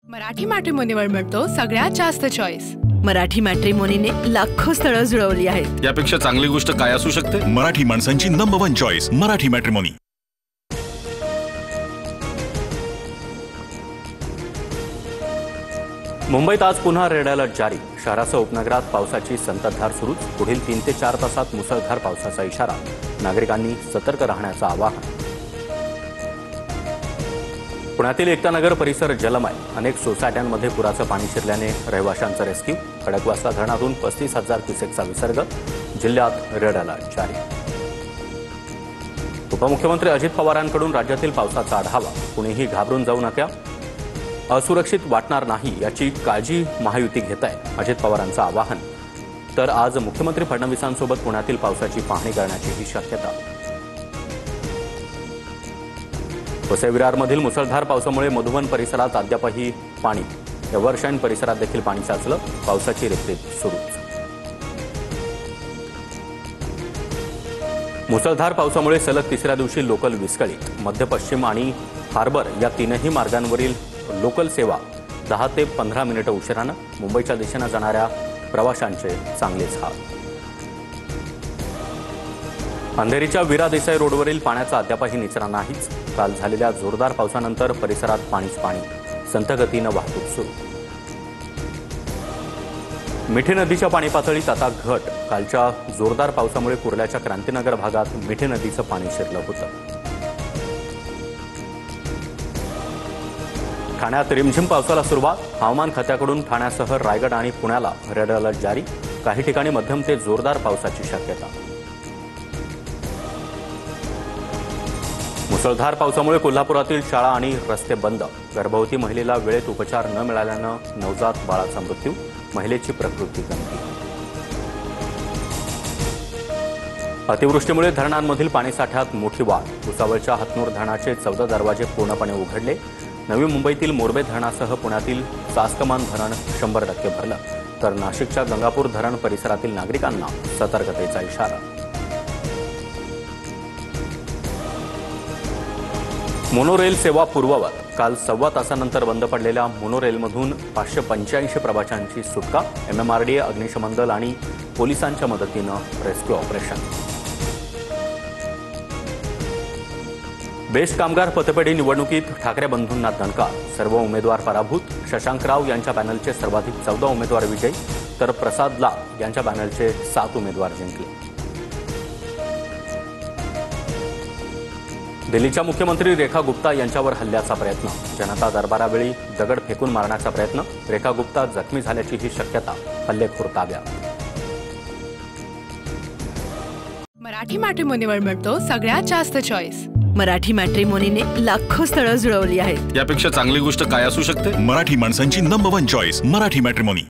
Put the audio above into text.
मराठी मॅट्रिमोनीवर मिळतो सगळ्यात जास्त चॉईस। मराठी मॅट्रिमोनीने लाखो स्थळं जुळवली आहेत। यापेक्षा चांगली गोष्ट काय असू शकते? मराठी माणसांची नंबर 1 चॉईस मराठी मॅट्रिमोनी। मुंबईत आज पुन्हा रेड अलर्ट जारी। शहरासह उपनगरात पावसाची संततधार सुरूच। पुढील 3 ते 4 तासात मुसळधार पावसाचा इशारा। नागरिकांनी सतर्क राहण्याचं आवाहन। पुण्यातील एकतानगर परिसर जलमय। अनेक सोसायट्यांमध्ये पुराचं पाणी शिरल्याने रहिवाशांचं रेस्क्यू। खडकवासला धरणातून 35,000 क्युसेकचा विसर्ग। जिल्ह्यात रेड अलर्ट जारी। उपमुख्यमंत्री अजित पवारांकडून राज्यातील पावसाचा आढावा। कुणीही घाबरून जाऊ नका, असुरक्षित वाटणार नाही याची काळजी महायुती घेत आहे, अजित पवारांचं आवाहन। तर आज मुख्यमंत्री फडणवीसांसोबत पुण्यातील पावसाची पाहणी करण्याचीही शक्यता। वसई विरारमधील मुसळधार पावसामुळे मधुवन परिसरात अद्यापही पाणी। एव्हरशाईन परिसरात देखील पाणी साचलं। पावसाची रिपरिप सुरूच। मुसळधार पावसामुळे सलग तिसऱ्या दिवशी लोकल विस्कळीत। मध्य पश्चिम आणि हार्बर या तीनही मार्गांवरील लोकल सेवा 10 ते 15 मिनिटं उशिरानं। मुंबईच्या दिशेनं जाणाऱ्या प्रवाशांचे चांगलेच हाल। अंधेरीच्या वीरा देसाई रोडवरील पाण्याचा अद्यापही निचरा नाहीच। काल झालेल्या जोरदार पावसानंतर परिसरात पाणीच पाणी। संथ गतीनं वाहतूक सुरू। मिठी नदीच्या पाणी पातळीत आता घट। कालच्या जोरदार पावसामुळे कुर्ल्याच्या क्रांतीनगर भागात मिठी नदीचं पाणी शिरलं होतं। ठाण्यात रिमझिम पावसाला सुरुवात। हवामान खात्याकडून ठाण्यासह रायगड आणि पुण्याला रेड अलर्ट जारी। काही ठिकाणी मध्यम ते जोरदार पावसाची शक्यता। मुसळधार पावसामुळे कोल्हापुरातील शाळा आणि रस्ते बंद। गर्भवती महिलेला वेळेत उपचार न मिळाल्यानं नवजात बाळाचा मृत्यू। महिलेची प्रकृती गंभीर। अतिवृष्टीमुळे धरणांमधील पाणीसाठ्यात मोठी वाढ। भुसावळच्या हतनूर धरणाचे 14 दरवाजे पूर्णपणे उघडले। नवी मुंबईतील मोरबे धरणासह पुण्यातील चासकमान धरण 100% भरलं। तर नाशिकच्या गंगापूर धरण परिसरातील नागरिकांना सतर्कतेचा इशारा। मोनोरेल सेवा पूर्ववत। काल 1.25 तासानंतर बंद पडलेल्या मोनोरेलमधून 585 प्रवाशांची सुटका। MMRDA, अग्निशमन दल आणि पोलिसांच्या मदतीनं रेस्क्यू ऑपरेशन। बेस्ट कामगार पतपेढी निवडणुकीत ठाकरे बंधूंना दणका। सर्व उमेदवार पराभूत। शशांकराव यांच्या पॅनलचे सर्वाधिक 14 उमेदवार विजयी, तर प्रसाद लाड यांच्या पॅनलचे 7 उमेदवार जिंकले। दिल्लीच्या मुख्यमंत्री रेखा गुप्ता यांच्यावर हल्ल्याचा प्रयत्न। जनता दरबारावेळी दगड फेकून मारण्याचा प्रयत्न। रेखा गुप्ता जखमी झाल्याची ही शक्यता। हल्लेखोर ताब्यात। मराठी मॅट्रिमोनीवर मिळतो सगळ्यात जास्त चॉईस। मराठी मॅट्रिमोनीने लाखो स्थळं जुळवली आहेत। यापेक्षा चांगली गोष्ट काय असू शकते? मराठी माणसांची नंबर 1 चॉईस मराठी मॅट्रिमोनी।